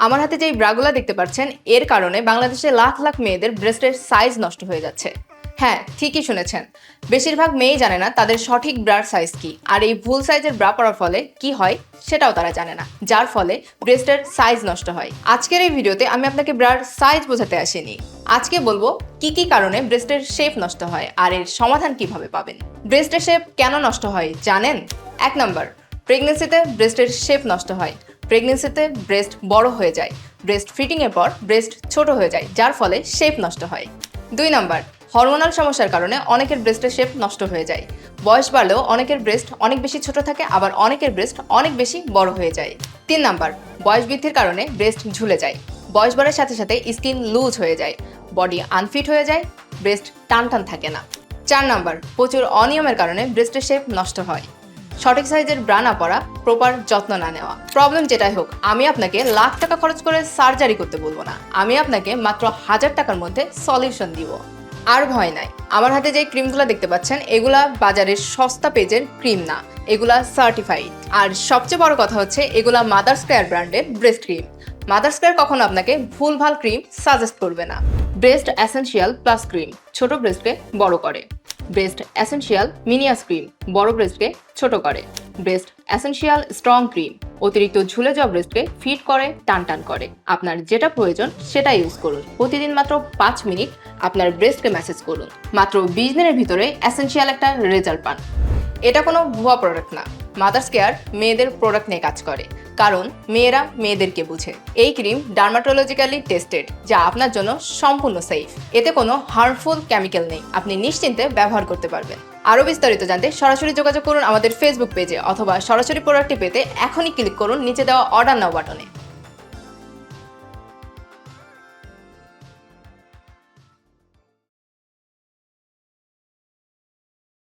আমার হাতে যেই ব্রাগুলা দেখতে পাচ্ছেন এর কারণে বাংলাদেশে লাখ লাখ মেয়েদের ব্রেস্টের সাইজ নষ্ট হয়ে যাচ্ছে। হ্যাঁ, ঠিকই শুনেছেন, বেশিরভাগ মেয়েই জানে না তাদের সঠিক ব্রার সাইজ কি, আর এই ভুল সাইজের ব্রা পরার ফলে কি হয় সেটাও তারা জানে না, যার ফলে ব্রেস্টের সাইজ নষ্ট হয়। আজকের এই ভিডিওতে আমি আপনাকে ব্রার সাইজ বোঝাতে আসিনি, আজকে বলবো কি কি কারণে ব্রেস্টের শেপ নষ্ট হয় আর এর সমাধান কিভাবে পাবেন। ব্রেস্টের শেপ কেন নষ্ট হয় জানেন? 1 নাম্বার, প্রেগনেন্সিতে ব্রেস্টের শেপ নষ্ট হয়। প্রেগনেন্সিতে ব্রেস্ট বড় হয়ে যায়, ব্রেস্ট ফিটিংয়ের পর ব্রেস্ট ছোট হয়ে যায়, যার ফলে শেপ নষ্ট হয়। 2 নাম্বার, হরমোনাল সমস্যার কারণে অনেকের ব্রেস্টের শেপ নষ্ট হয়ে যায়। বয়স বাড়লেও অনেকের ব্রেস্ট অনেক বেশি ছোট থাকে, আবার অনেকের ব্রেস্ট অনেক বেশি বড় হয়ে যায়। 3 নাম্বার, বয়স বৃদ্ধির কারণে ব্রেস্ট ঝুলে যায়। বয়স বাড়ার সাথে সাথে স্কিন লুজ হয়ে যায়, বডি আনফিট হয়ে যায়, ব্রেস্ট টান টান থাকে না। 4 নাম্বার, প্রচুর অনিয়মের কারণে ব্রেস্টের শেপ নষ্ট হয়। সঠিক সাইজের ব্রা না পরা, প্রপার যত্ন না নেওয়া। প্রবলেম যেটাই হোক, আমি আপনাকে লাখ টাকা খরচ করে সার্জারি করতে বলবো না, আমি আপনাকে মাত্র 1000 টাকার মধ্যে সলিউশন দিব। আর ভয় নাই, আমার হাতে যে ক্রিমগুলো দেখতে পাচ্ছেন এগুলা বাজারের সস্তা পেজের ক্রিম না, এগুলা সার্টিফাইড। আর সবচেয়ে বড় কথা হচ্ছে এগুলা মাদার্স কেয়ার ব্র্যান্ডের ব্রেস্ট ক্রিম। মাদার্স কেয়ার কখনো আপনাকে ভুলভাল ক্রিম সাজেস্ট করবে না। ব্রেস্ট এসেনশিয়াল প্লাস ক্রিম ছোট ব্রেস্টকে বড় করে। ব্রেস্ট এসেনশিয়াল মিনিয়াস ক্রিম বড় ব্রেস্টকে ছোট করে। ব্রেস্ট এসেনশিয়াল স্ট্রং ক্রিম অতিরিক্ত ঝুলে যাওয়া ব্রেস্টকে ফিট করে, টান টান করে। আপনার যেটা প্রয়োজন সেটা ইউজ করুন। প্রতিদিন মাত্র 5 মিনিট আপনার ব্রেস্টকে ম্যাসেজ করুন, মাত্র 20 দিনের ভিতরে এসেনশিয়াল একটা রেজাল্ট পান। এটা কোনো ভুয়া প্রোডাক্ট না, মাদার্স কেয়ার মেয়েদের প্রোডাক্ট নিয়ে কাজ করে, কারণ মেয়েরা মেয়েদেরকে বুঝে। এই ক্রিম ডার্মাটোলজিক্যালি টেস্টেড, যা আপনার জন্য সম্পূর্ণ সেফ। এতে কোনো হার্মফুল কেমিক্যাল নেই, আপনি নিশ্চিন্তে ব্যবহার করতে পারবেন। আরও বিস্তারিত জানতে সরাসরি যোগাযোগ করুন আমাদের ফেসবুক পেজে, অথবা সরাসরি প্রোডাক্টটি পেতে এখনই ক্লিক করুন নিচে দেওয়া অর্ডার নাও বাটনে।